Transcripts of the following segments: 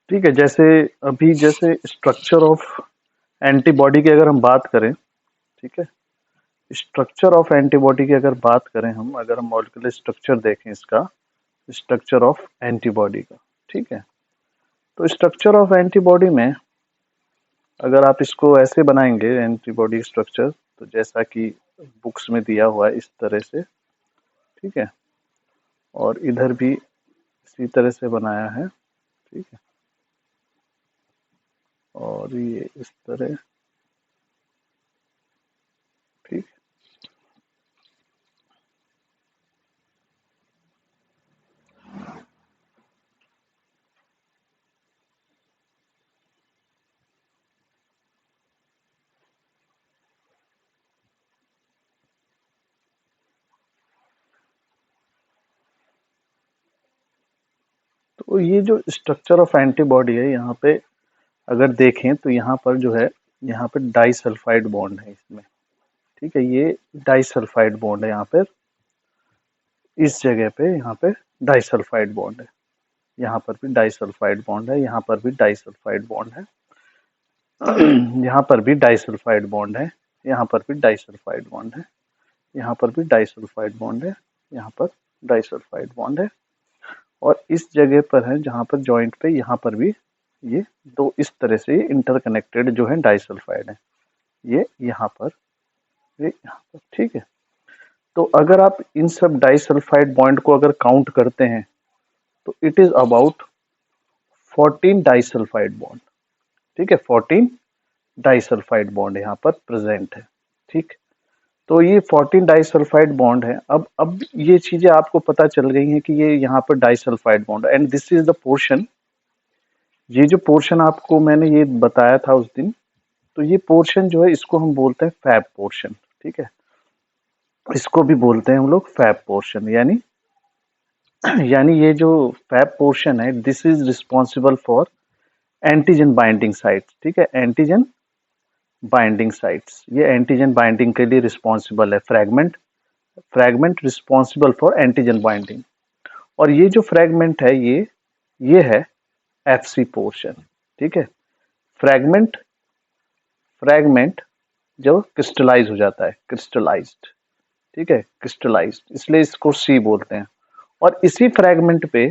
ठीक है। जैसे स्ट्रक्चर ऑफ एंटीबॉडी की अगर हम बात करें, ठीक है, स्ट्रक्चर ऑफ एंटीबॉडी की अगर बात करें हम, अगर हम मॉलिक्यूलर स्ट्रक्चर देखें इसका, स्ट्रक्चर ऑफ एंटीबॉडी का, ठीक है, तो स्ट्रक्चर ऑफ एंटीबॉडी में अगर आप इसको ऐसे बनाएंगे एंटीबॉडी स्ट्रक्चर, तो जैसा कि बुक्स में दिया हुआ है इस तरह से, ठीक है, और इधर भी इसी तरह से बनाया है, ठीक है, और ये इस तरह, ठीक। तो ये जो स्ट्रक्चर ऑफ एंटीबॉडी है, यहाँ पे अगर देखें तो यहाँ पर जो है, यहाँ पे डाइसल्फाइड बॉन्ड है इसमें, ठीक है, ये डाइसल्फाइड बॉन्ड है यहाँ पे, इस जगह पे यहाँ पे डाइसल्फाइड बॉन्ड है, यहाँ पर भी डाइसल्फाइड बॉन्ड है, यहाँ पर भी डाइसल्फाइड बॉन्ड है, यहाँ पर भी डाइसल्फाइड बॉन्ड है, यहाँ पर भी डाइसल्फाइड बॉन्ड है, यहाँ पर भी डाइसल्फाइड बॉन्ड है, यहाँ पर डाइसल्फाइड बॉन्ड है, और इस जगह पर है जहाँ पर जॉइंट पे, यहाँ पर भी ये दो इस तरह से इंटरकनेक्टेड जो है डाइसल्फाइड है, ये यहाँ पर, ये यहाँ पर, ठीक है। तो अगर आप इन सब डाइसल्फाइड बॉन्ड को अगर काउंट करते हैं तो it is about 14 disulphide bond, ठीक है, 14 डाइसल्फाइड बॉन्ड यहाँ पर प्रेजेंट है, ठीक। तो ये 14 डाइसल्फाइड बॉन्ड है। अब ये चीजें आपको पता चल गई हैं कि ये यहाँ पर disulphide bond, and this is the portion, ये जो पोर्शन आपको मैंने ये बताया था उस दिन, तो ये पोर्शन जो है इसको हम बोलते हैं फैब पोर्शन, ठीक है, इसको भी बोलते हैं हम लोग फैब पोर्शन, यानी यानी ये जो फैब पोर्शन है, this is responsible for antigen binding sites, ठीक है, एंटीजन बाइंडिंग साइट्स, ये एंटीजन बाइंडिंग के लिए रिस्पॉन्सिबल है, fragment, fragment responsible for antigen binding, और ये जो फ्रैगमेंट है ये है एफसी पोर्शन, ठीक है, फ्रैगमेंट, फ्रैगमेंट जो क्रिस्टलाइज हो जाता है, क्रिस्टलाइज्ड, ठीक है, क्रिस्टलाइज्ड, इसलिए इसको सी बोलते हैं, और इसी फ्रैगमेंट पे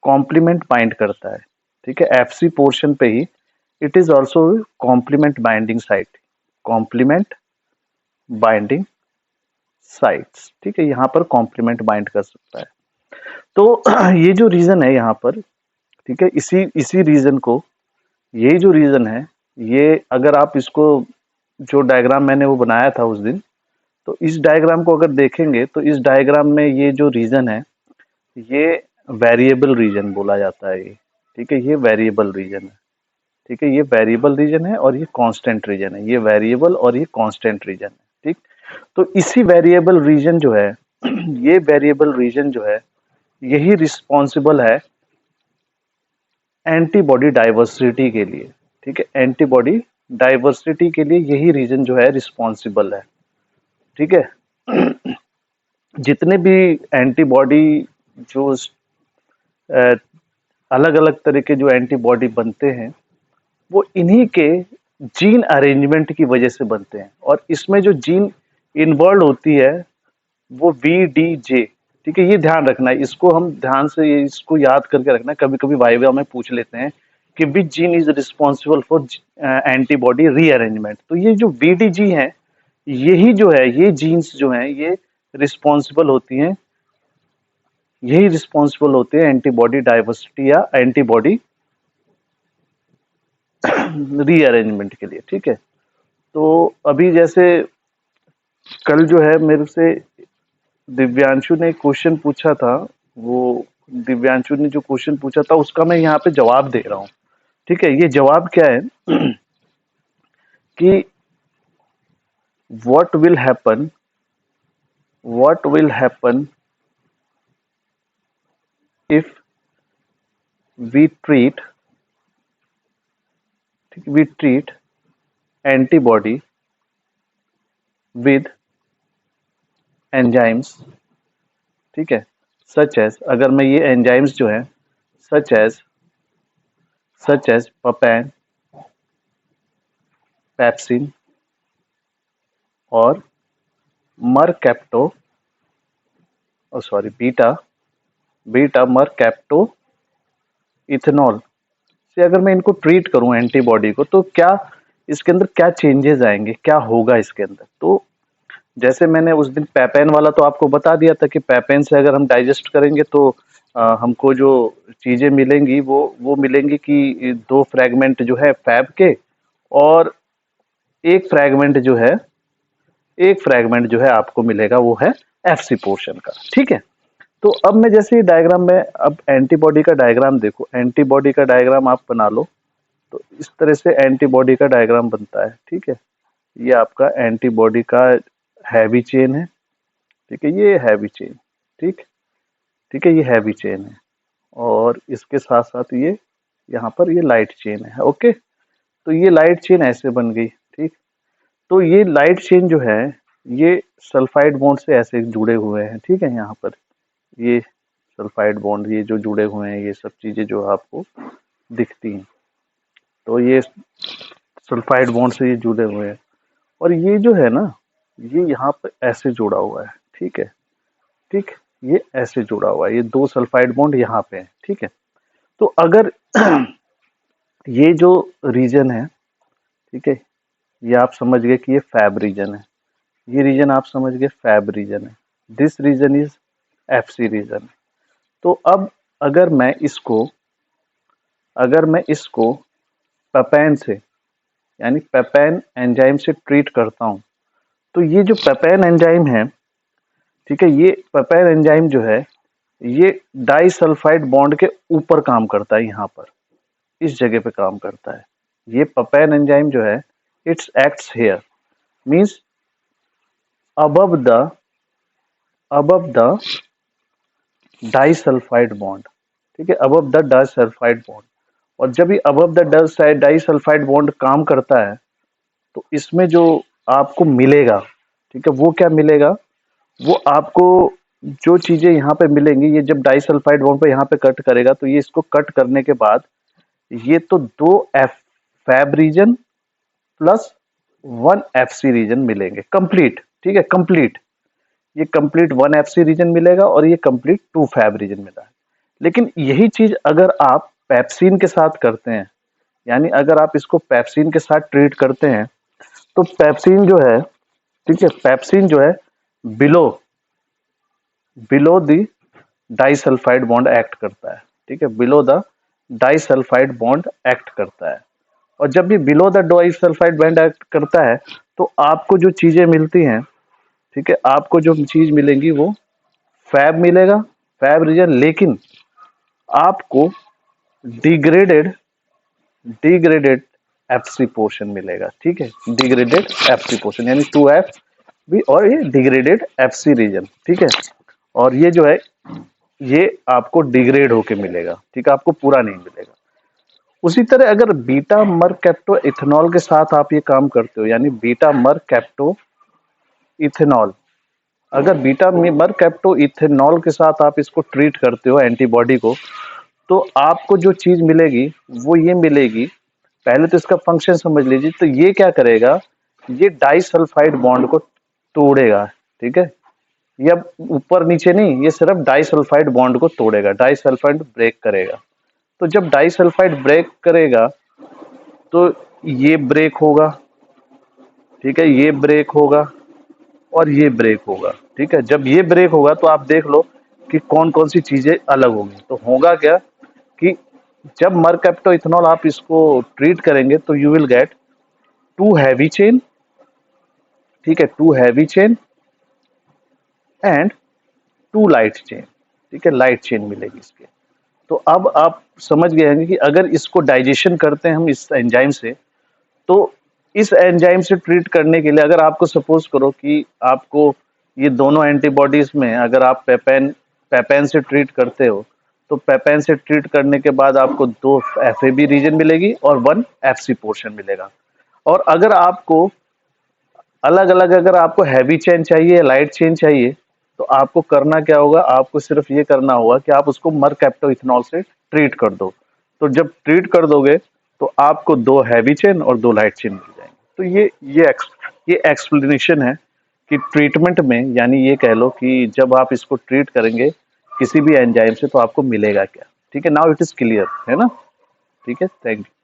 कॉम्प्लीमेंट बाइंड करता है, ठीक है, एफसी पोर्शन पे ही it is also complement binding site, complement binding sites, ठीक है, यहाँ पर कॉम्प्लीमेंट बाइंड कर सकता है। तो ये जो रीजन है यहाँ पर, ठीक है, इसी इसी रीजन को, यही जो रीजन है, ये अगर आप इसको, जो डायग्राम मैंने वो बनाया था उस दिन, तो इस डायग्राम को अगर देखेंगे तो इस डायग्राम में ये जो रीजन है, ये वेरिएबल रीजन बोला जाता है ये, ठीक है, ये वेरिएबल रीजन है, ठीक है, ये वेरिएबल रीजन है और ये कांस्टेंट रीजन है, ये वेरिएबल और ये कांस्टेंट रीजन है, ठीक। तो इसी वेरिएबल रीजन जो है, ये वेरिएबल रीजन जो है, यही रिस्पॉन्सिबल है एंटीबॉडी डाइवर्सिटी के लिए, ठीक है, एंटीबॉडी डाइवर्सिटी के लिए यही रीजन जो है रिस्पॉन्सिबल है, ठीक है। जितने भी एंटीबॉडी जो अलग अलग तरह के जो एंटीबॉडी बनते हैं, वो इन्हीं के जीन अरेंजमेंट की वजह से बनते हैं, और इसमें जो जीन इन्वॉल्व होती है वो VDJ, ठीक है, ये ध्यान रखना है, इसको हम ध्यान से इसको याद करके रखना है, कभी कभी वाइवा में पूछ लेते हैं कि which gene is responsible for antibody rearrangement, तो ये जो VDG है, यही जो है, ये जीन्स जो हैं, ये रिस्पॉन्सिबल होती हैं, यही रिस्पॉन्सिबल होते हैं एंटीबॉडी डाइवर्सिटी या एंटीबॉडी रीअरेंजमेंट के लिए, ठीक है। तो अभी जैसे कल जो है मेरे से दिव्यांशु ने क्वेश्चन पूछा था, वो दिव्यांशु ने जो क्वेश्चन पूछा था उसका मैं यहाँ पे जवाब दे रहा हूँ, ठीक है। ये जवाब क्या है कि what will happen, what will happen if we treat, we treat antibody with enzymes, ठीक है, सच एज, अगर मैं ये एंजाइम्स जो है, such as such as papain, pepsin और mercapto, sorry beta beta mercaptoethanol से अगर मैं इनको ट्रीट करूं एंटीबॉडी को, तो क्या इसके अंदर क्या चेंजेस आएंगे, क्या होगा इसके अंदर। तो जैसे मैंने उस दिन पैपेन वाला तो आपको बता दिया था कि पैपेन से अगर हम डाइजेस्ट करेंगे तो हमको जो चीजें मिलेंगी वो मिलेंगी कि दो फ्रैगमेंट जो है फैब के, और एक फ्रैगमेंट जो है एक फ्रैगमेंट जो है आपको मिलेगा वो है एफसी पोर्शन का। ठीक है, तो अब मैं जैसे ही डायग्राम में, अब एंटीबॉडी का डायग्राम देखो, एंटीबॉडी का डायग्राम आप बना लो। तो इस तरह से एंटीबॉडी का डायग्राम बनता है। ठीक है, ये आपका एंटीबॉडी का हैवी चेन है। ठीक है, ये हैवी चेन, ठीक ठीक है, ये हैवी चेन है, और इसके साथ साथ ये यहाँ पर ये लाइट चेन है। ओके, तो ये लाइट चेन ऐसे बन गई। ठीक, तो ये लाइट चेन जो है ये सल्फाइड बॉन्ड से ऐसे जुड़े हुए हैं। ठीक है, यहाँ पर ये सल्फाइड बॉन्ड ये जो जुड़े हुए हैं, ये सब चीजें जो आपको दिखती हैं, तो ये सल्फाइड बॉन्ड से ये जुड़े हुए हैं, और ये जो है ना, ये यहाँ पे ऐसे जुड़ा हुआ है। ठीक है, ठीक, ये ऐसे जुड़ा हुआ है, ये दो सल्फाइड बॉन्ड यहाँ पे है। ठीक है, तो अगर ये जो रीजन है, ठीक है, ये आप समझ गए कि ये फैब रीजन है, ये रीजन आप समझ गए फैब रीजन है, this region is FC region. तो अब अगर मैं इसको पेपेन से, यानी पेपेन एंजाइम से ट्रीट करता हूं, तो ये जो पेपेन एंजाइम है, ठीक है, ये पेपेन एंजाइम जो है ये डाइसल्फाइड बॉन्ड के ऊपर काम करता है, यहाँ पर इस जगह पे काम करता है। ये पेपेन एंजाइम जो है its acts here, means above the disulphide bond. ठीक है, अबव द डाइसल्फाइड बॉन्ड, और जब ये अबव द डाइसल्फाइड बॉन्ड काम करता है तो इसमें जो आपको मिलेगा, ठीक है, वो क्या मिलेगा, वो आपको जो चीजें यहाँ पे मिलेंगी, ये जब डाइसल्फाइड बॉन्ड पे यहाँ पे कट करेगा, तो ये इसको कट करने के बाद ये तो दो F Fab region plus one FC region मिलेंगे कंप्लीट। ठीक है, कंप्लीट, ये कंप्लीट वन एफसी रीजन मिलेगा और ये कंप्लीट टू फैब रीजन मिला है। लेकिन यही चीज अगर आप पेप्सिन के साथ करते हैं, यानी अगर आप इसको पेप्सिन के साथ ट्रीट करते हैं, तो पेप्सिन जो है, ठीक है, पेप्सिन जो है below below the disulphide bond act करता है। ठीक है, below the disulphide bond act करता है, और जब भी below the disulphide bond act करता है तो आपको जो चीजें मिलती हैं, ठीक है, आपको जो चीज मिलेंगी वो फैब मिलेगा, फैब रीजन, लेकिन आपको डिग्रेडेड डिग्रेडेड एफसी पोर्शन मिलेगा। ठीक है, डिग्रेडेड एफसी पोर्शन यानी 2F भी, और ये डिग्रेडेड एफसी रीजन। ठीक है, और ये जो है ये आपको डिग्रेड होके मिलेगा। ठीक है, आपको पूरा नहीं मिलेगा। उसी तरह अगर बीटा मरकैप्टो इथेनॉल के साथ आप ये काम करते हो, यानी बीटा मरकैप्टो इथेनॉल, अगर बीटा मरकैप्टो इथेनॉल के साथ आप इसको ट्रीट करते हो एंटीबॉडी को, तो आपको जो चीज मिलेगी वो ये मिलेगी। पहले तो इसका फंक्शन समझ लीजिए। तो ये क्या करेगा, ये डाइसल्फाइड बॉन्ड को तोड़ेगा। ठीक है, ये अब ऊपर नीचे नहीं, ये सिर्फ डाइसल्फाइड बॉन्ड को तोड़ेगा, डाइसल्फाइड ब्रेक करेगा। तो जब डाइसल्फाइड ब्रेक करेगा तो ये ब्रेक होगा। ठीक है, ये ब्रेक होगा और ये ब्रेक होगा। ठीक है, जब ये ब्रेक होगा तो आप देख लो कि कौन कौन सी चीजें अलग होंगी। तो होगा क्या कि जब मरकैप्टो इथेनॉल आप इसको ट्रीट करेंगे तो you will get two heavy chain. ठीक है, two heavy chain and two light chain. ठीक है, लाइट चेन मिलेगी इसके। तो अब आप समझ गए होंगे कि अगर इसको डाइजेशन करते हैं हम इस एंजाइम से, तो इस एंजाइम से ट्रीट करने के लिए अगर आपको सपोज करो कि आपको ये दोनों एंटीबॉडीज में अगर आप पेपेन से ट्रीट करते हो, तो पेपेन से ट्रीट करने के बाद आपको दो एफएबी रीजन मिलेगी और वन एफसी पोर्शन मिलेगा। और अगर आपको अलग अलग, अगर आपको हैवी चेन चाहिए, लाइट चेन चाहिए, तो आपको करना क्या होगा, आपको सिर्फ ये करना होगा कि आप उसको मरकैप्टो इथेनॉल से ट्रीट कर दो। तो जब ट्रीट कर दोगे तो आपको 2 हैवी चेन और 2 लाइट चेन मिल जाएंगे। तो ये एक्सप्लेनेशन है कि ट्रीटमेंट में, यानी ये कह लो कि जब आप इसको ट्रीट करेंगे किसी भी एंजाइम से तो आपको मिलेगा क्या। ठीक है, नाउ इट इज क्लियर है ना। ठीक है, थैंक यू।